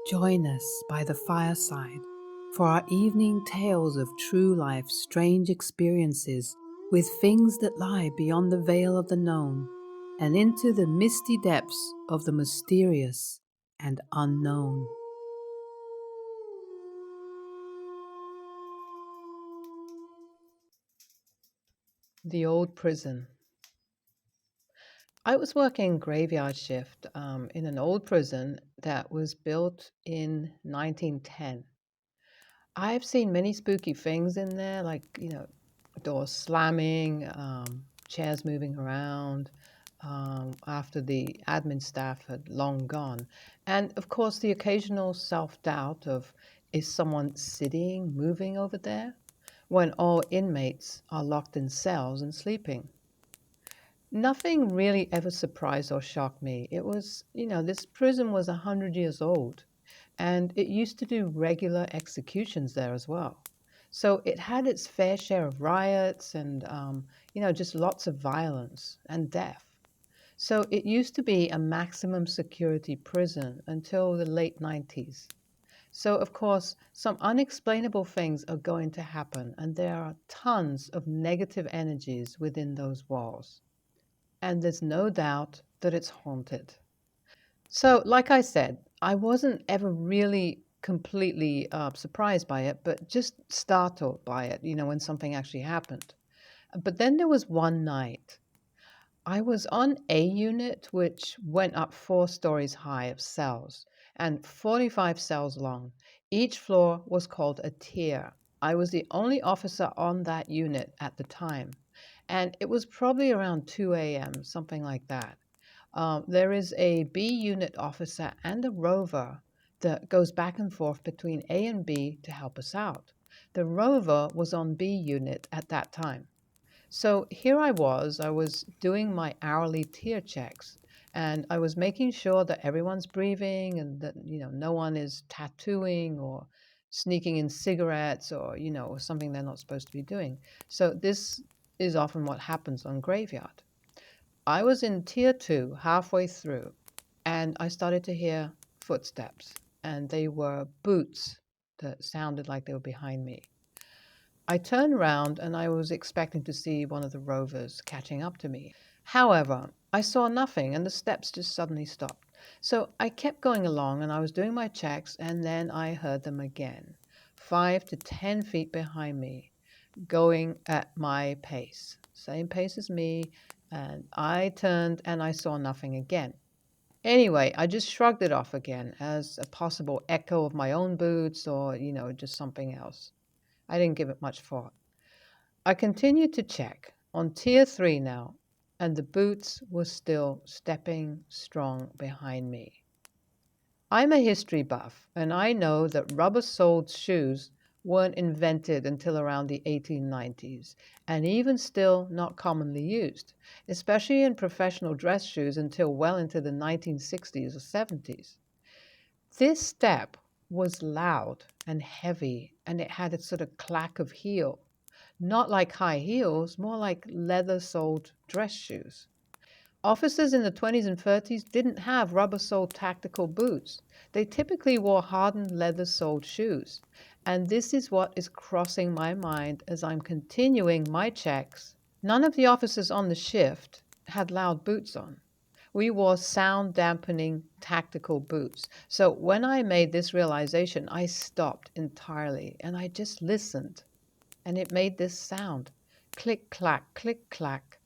Join us by the fireside for our evening tales of true life, strange experiences with things that lie beyond the veil of the known and into the misty depths of the mysterious and unknown. The old prison. I was working graveyard shift in an old prison that was built in 1910. I've seen many spooky things in there, like, doors slamming, chairs moving around after the admin staff had long gone. And of course, the occasional self doubt of, is someone sitting, moving over there? When all inmates are locked in cells and sleeping. Nothing really ever surprised or shocked me. It was, this prison was 100 years old, and it used to do regular executions there as well. So it had its fair share of riots and, just lots of violence and death. So it used to be a maximum security prison until the late 90s. So, of course, some unexplainable things are going to happen, and there are tons of negative energies within those walls. And there's no doubt that it's haunted. So, like I said, I wasn't ever really completely surprised by it, but just startled by it, when something actually happened. But then there was one night. I was on A unit, which went up 4 stories high of cells and 45 cells long. Each floor was called a tier. I was the only officer on that unit at the time, and it was probably around 2 a.m., something like that. There is a B unit officer and a rover that goes back and forth between A and B to help us out. The rover was on B unit at that time. So here I was doing my hourly tier checks, and I was making sure that everyone's breathing and that, no one is tattooing or sneaking in cigarettes or, something they're not supposed to be doing. So this is often what happens on graveyard. I was in tier 2 halfway through, and I started to hear footsteps, and they were boots that sounded like they were behind me. I turned round and I was expecting to see one of the rovers catching up to me. However, I saw nothing and the steps just suddenly stopped. So I kept going along and I was doing my checks, and then I heard them again, 5 to 10 feet behind me, going at my pace, same pace as me, and I turned and I saw nothing again. Anyway, I just shrugged it off again as a possible echo of my own boots or, just something else. I didn't give it much thought. I continued to check on tier 3 now, and the boots were still stepping strong behind me. I'm a history buff, and I know that rubber-soled shoes weren't invented until around the 1890s, and even still not commonly used, especially in professional dress shoes until well into the 1960s or 70s. This step was loud and heavy, and it had a sort of clack of heel, not like high heels, more like leather-soled dress shoes. Officers in the 20s and 30s didn't have rubber-soled tactical boots. They typically wore hardened leather-soled shoes. And this is what is crossing my mind as I'm continuing my checks. None of the officers on the shift had loud boots on. We wore sound dampening tactical boots. So when I made this realization, I stopped entirely and I just listened. And it made this sound, click clack, click clack,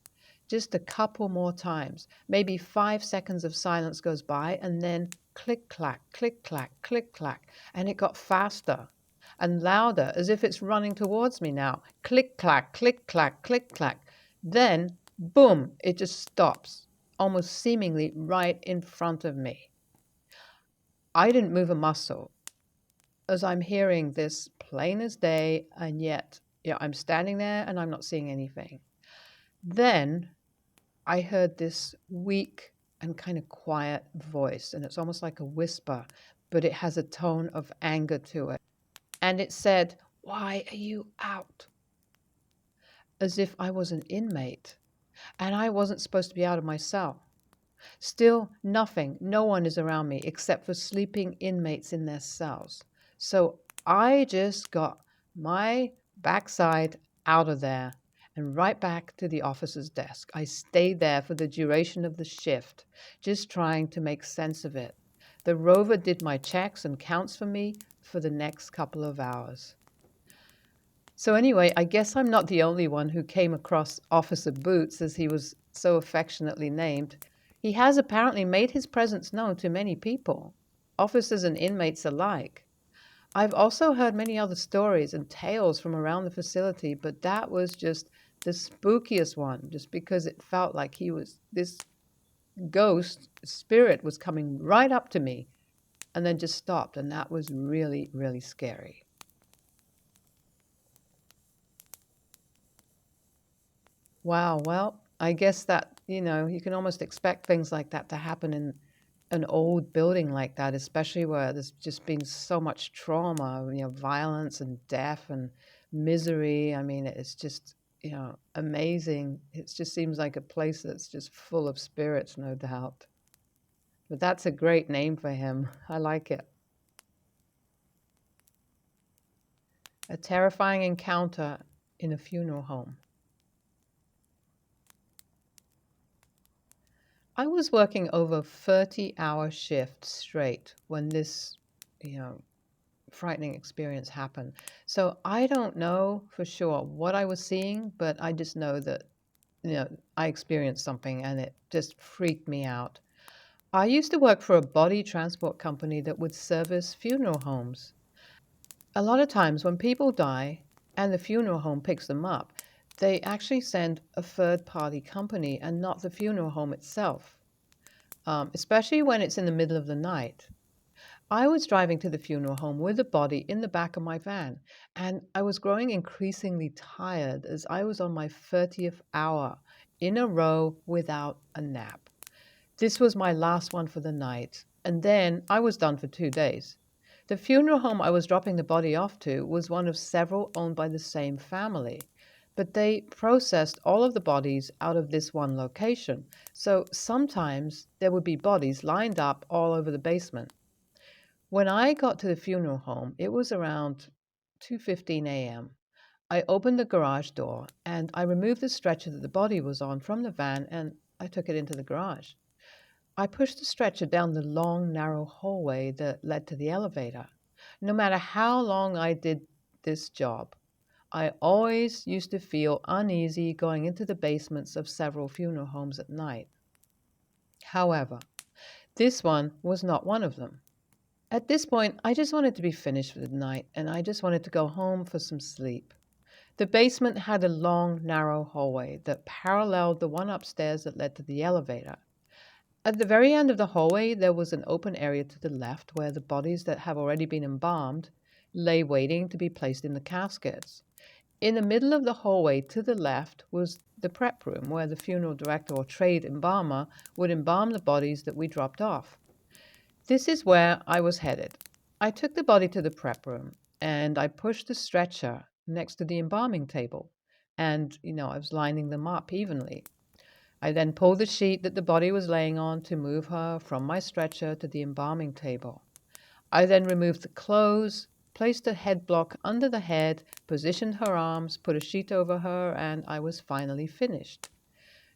just a couple more times. Maybe 5 seconds of silence goes by, and then click clack, click clack, click clack. And it got faster and louder, as if it's running towards me now. Click clack, click clack, click clack. Then, boom, it just stops, almost seemingly right in front of me. I didn't move a muscle as I'm hearing this plain as day, and yet, I'm standing there and I'm not seeing anything. Then I heard this weak and kind of quiet voice, and it's almost like a whisper, but it has a tone of anger to it. And it said, "Why are you out?" As if I was an inmate and I wasn't supposed to be out of my cell. Still, nothing, no one is around me except for sleeping inmates in their cells. So I just got my backside out of there and right back to the officer's desk. I stayed there for the duration of the shift, just trying to make sense of it. The rover did my checks and counts for me for the next couple of hours. So, anyway, I guess I'm not the only one who came across Officer Boots, as he was so affectionately named. He has apparently made his presence known to many people, officers and inmates alike. I've also heard many other stories and tales from around the facility, but that was just the spookiest one, just because it felt like this ghost spirit was coming right up to me and then just stopped. And that was really, really scary. Wow. Well, I guess that, you can almost expect things like that to happen in an old building like that, especially where there's just been so much trauma, violence and death and misery. I mean, it's just, amazing. It just seems like a place that's just full of spirits, no doubt. But that's a great name for him. I like it. A terrifying encounter in a funeral home. I was working over 30-hour shifts straight when this, you know, frightening experience happened. So I don't know for sure what I was seeing, but I just know that, I experienced something and it just freaked me out. I used to work for a body transport company that would service funeral homes. A lot of times when people die and the funeral home picks them up, they actually send a third party company and not the funeral home itself, especially when it's in the middle of the night. I was driving to the funeral home with the body in the back of my van, and I was growing increasingly tired as I was on my 30th hour in a row without a nap. This was my last one for the night, and then I was done for 2 days. The funeral home I was dropping the body off to was one of several owned by the same family, but they processed all of the bodies out of this one location. So sometimes there would be bodies lined up all over the basement. When I got to the funeral home, it was around 2:15 a.m. I opened the garage door and I removed the stretcher that the body was on from the van and I took it into the garage. I pushed the stretcher down the long, narrow hallway that led to the elevator. No matter how long I did this job, I always used to feel uneasy going into the basements of several funeral homes at night. However, this one was not one of them. At this point, I just wanted to be finished for the night and I just wanted to go home for some sleep. The basement had a long, narrow hallway that paralleled the one upstairs that led to the elevator. At the very end of the hallway, there was an open area to the left where the bodies that have already been embalmed lay waiting to be placed in the caskets. In the middle of the hallway to the left was the prep room where the funeral director or trade embalmer would embalm the bodies that we dropped off. This is where I was headed. I took the body to the prep room and I pushed the stretcher next to the embalming table. And, I was lining them up evenly. I then pulled the sheet that the body was laying on to move her from my stretcher to the embalming table. I then removed the clothes, placed a head block under the head, positioned her arms, put a sheet over her, and I was finally finished.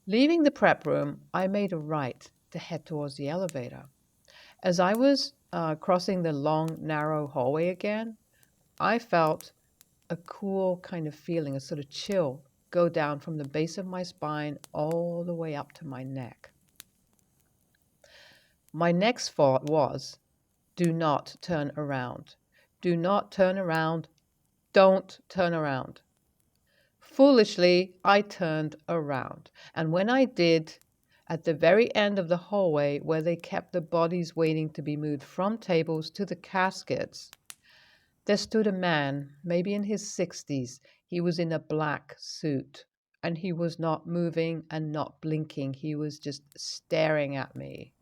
Leaving the prep room, I made a right to head towards the elevator. As I was crossing the long, narrow hallway again, I felt a cool kind of feeling, a sort of chill, go down from the base of my spine all the way up to my neck. My next thought was, do not turn around. Do not turn around. Don't turn around. Foolishly, I turned around. And when I did, at the very end of the hallway where they kept the bodies waiting to be moved from tables to the caskets, there stood a man, maybe in his 60s. He was in a black suit, and he was not moving and not blinking. He was just staring at me.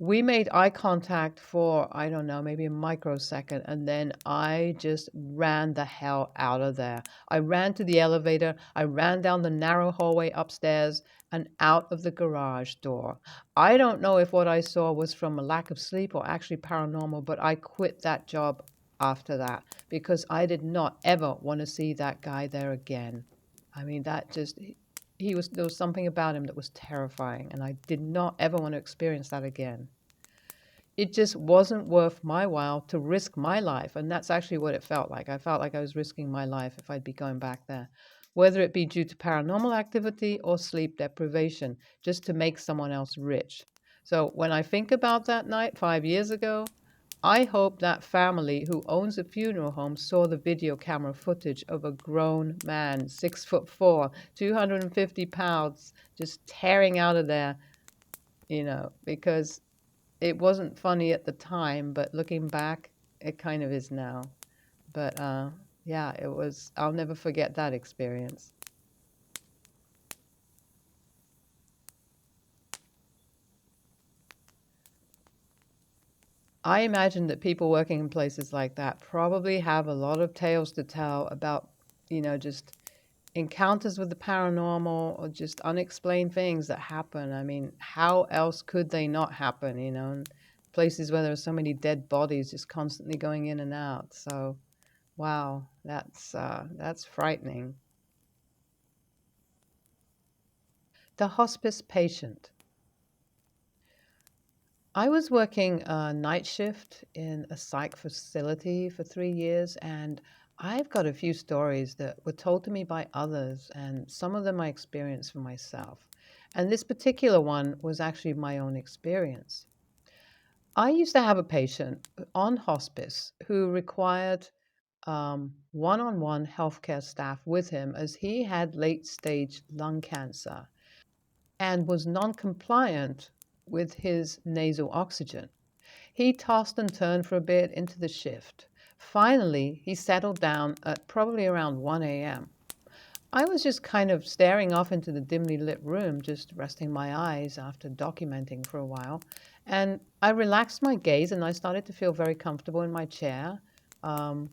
We made eye contact for, I don't know, maybe a microsecond, and then I just ran the hell out of there. I ran to the elevator, I ran down the narrow hallway upstairs and out of the garage door. I don't know if what I saw was from a lack of sleep or actually paranormal, but I quit that job after that because I did not ever want to see that guy there again. I mean, that just, he was, there was something about him that was terrifying, and I did not ever want to experience that again. It just wasn't worth my while to risk my life. And that's actually what it felt like. I felt like I was risking my life if I'd be going back there, whether it be due to paranormal activity or sleep deprivation, just to make someone else rich. So when I think about that night 5 years ago, I hope that family who owns a funeral home saw the video camera footage of a grown man, 6'4", 250 pounds, just tearing out of there, because it wasn't funny at the time, but looking back, it kind of is now. But yeah, it was, I'll never forget that experience. I imagine that people working in places like that probably have a lot of tales to tell about, just encounters with the paranormal or just unexplained things that happen. I mean, how else could they not happen, in places where there are so many dead bodies just constantly going in and out. So, wow, that's frightening. The hospice patient. I was working a night shift in a psych facility for 3 years, and I've got a few stories that were told to me by others, and some of them I experienced for myself. And this particular one was actually my own experience. I used to have a patient on hospice who required one on one healthcare staff with him as he had late stage lung cancer and was non compliant with his nasal oxygen. He tossed and turned for a bit into the shift. Finally, he settled down at probably around 1 a.m. I was just kind of staring off into the dimly lit room, just resting my eyes after documenting for a while. And I relaxed my gaze and I started to feel very comfortable in my chair. Um,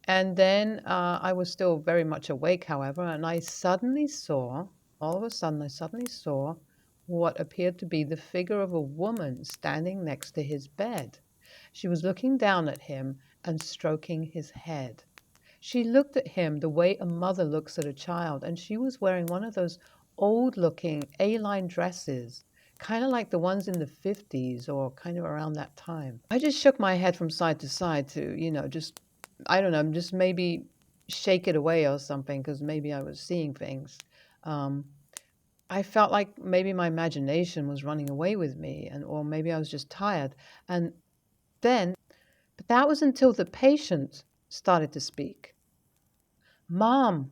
and then I was still very much awake, however, and all of a sudden, I suddenly saw what appeared to be the figure of a woman standing next to his bed. She was looking down at him and stroking his head. She looked at him the way a mother looks at a child, and she was wearing one of those old looking A-line dresses, kind of like the ones in the 50s or kind of around that time. I just shook my head from side to side to, just, I don't know, just maybe shake it away or something because maybe I was seeing things. Um, I felt like maybe my imagination was running away with me, and or maybe I was just tired. And then, but that was until the patient started to speak. Mom!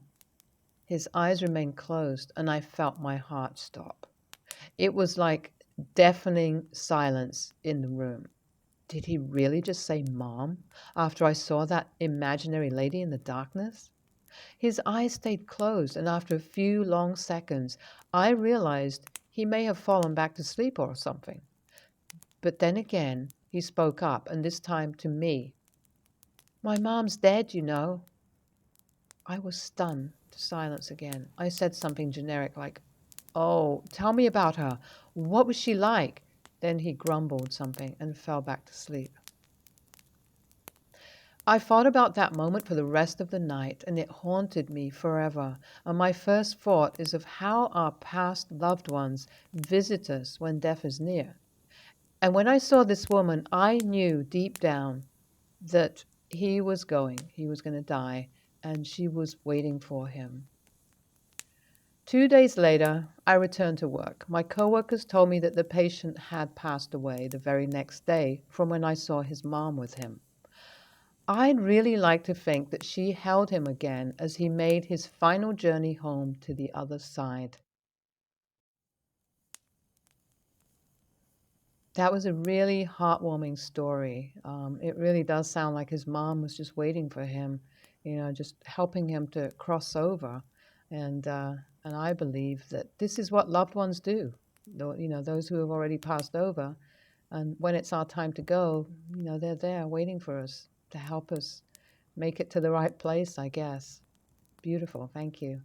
His eyes remained closed, and I felt my heart stop. It was like deafening silence in the room. Did he really just say mom after I saw that imaginary lady in the darkness? His eyes stayed closed, and after a few long seconds, I realized he may have fallen back to sleep or something. But then again, he spoke up, and this time to me. My mom's dead, you know. I was stunned to silence again. I said something generic like, "Oh, tell me about her. What was she like?" Then he grumbled something and fell back to sleep. I thought about that moment for the rest of the night, and it haunted me forever. And my first thought is of how our past loved ones visit us when death is near. And when I saw this woman, I knew deep down that he was going to die, and she was waiting for him. 2 days later, I returned to work. My coworkers told me that the patient had passed away the very next day from when I saw his mom with him. I'd really like to think that she held him again as he made his final journey home to the other side. That was a really heartwarming story. It really does sound like his mom was just waiting for him, just helping him to cross over. And I believe that this is what loved ones do. Those who have already passed over, And when it's our time to go, they're there waiting for us to help us make it to the right place, I guess. Beautiful. Thank you.